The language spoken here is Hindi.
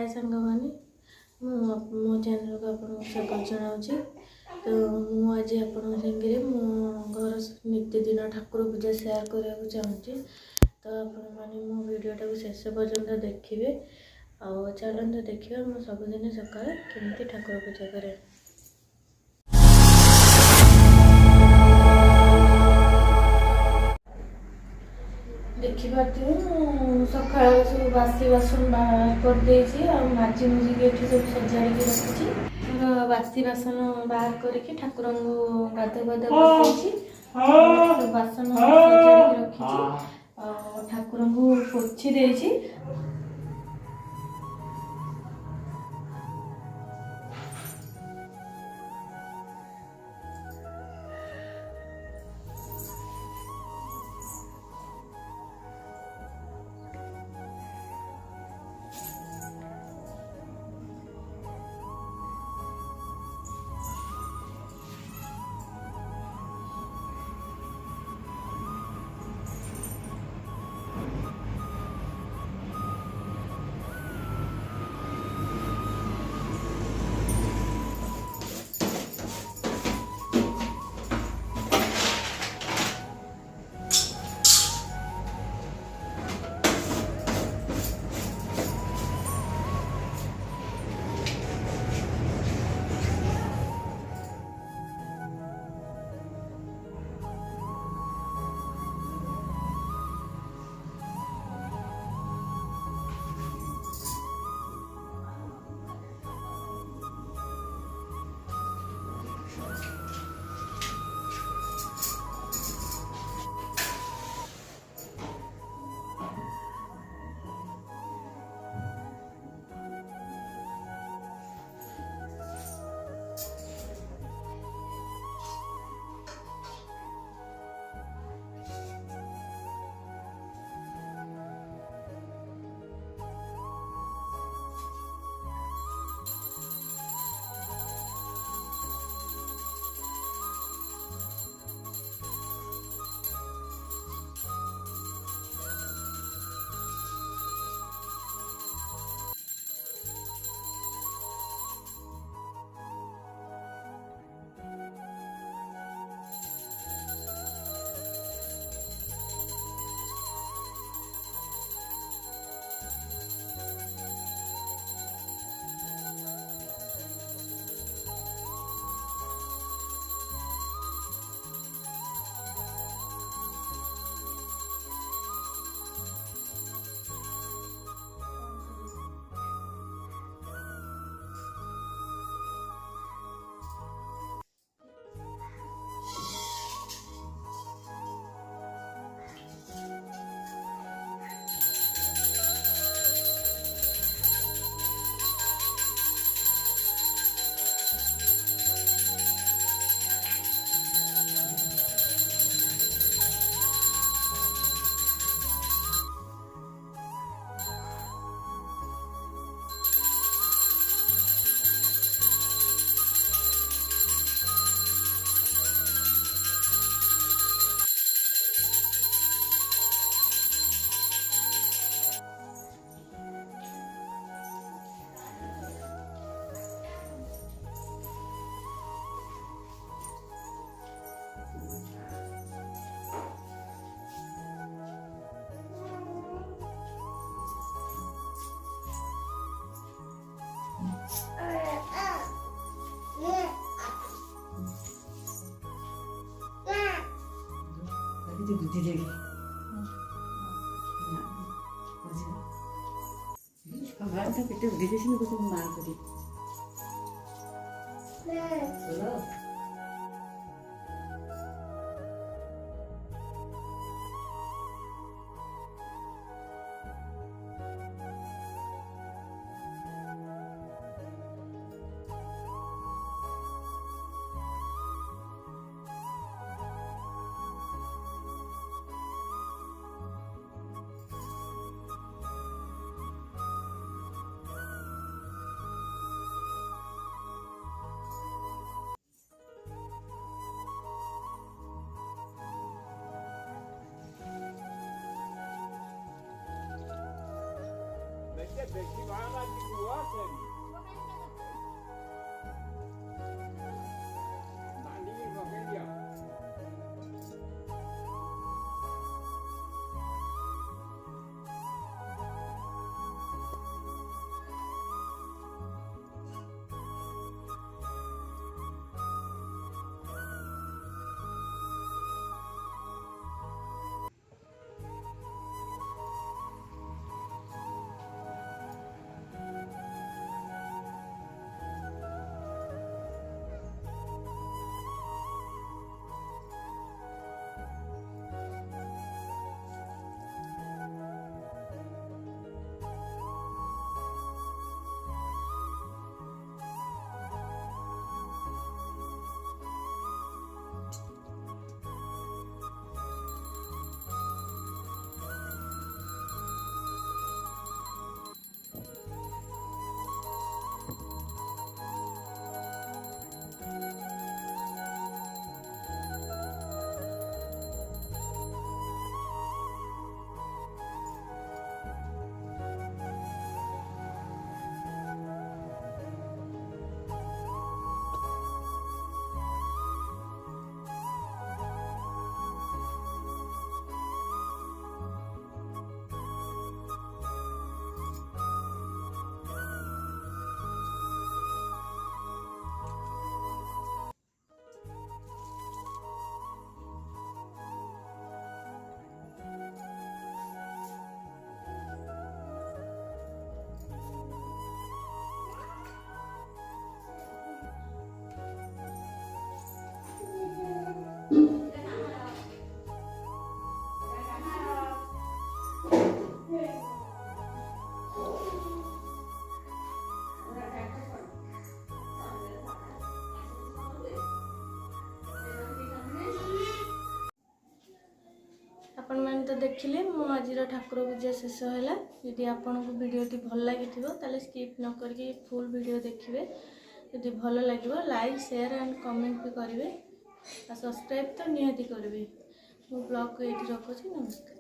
हाय सांग मैंने मो चैनल को आपको स्वागत जनाऊँ। तो मुझे आपण सागे मो घर नित्यदिन ठाकुर पूजा सेयार करने चाहूँगी। तो आपण मैंने मो वीडियोटा शेष पर्यंत देखिए। चलते देखिए मो सबुदिन सकाल केमती ठाकुर पूजा करे। देखिए सका सब बासी बासन बाहर कर माजी मुझे ये सब सजाड़ी रखी बासी बासन बाहर करके ठाकुर गाध गाध कर बासन सजाड़ी रखी ठाकुर को पोछी देछि। बुद्धि देगी भगवान का पेटे बुद्धि देसी में कुछ मार करी बोलो तो देखिले मो आज ठाकुर पूजा शेष है। यदि आपको वीडियोटी भल लगी ताले स्किप न करके फुल वीडियो देखिए। यदि भल लगे लाइक शेयर एंड कमेंट भी करेंगे और सब्सक्राइब तो निहाती करेंगे। मो ब्लॉग को ये रखुच्छी। नमस्कार।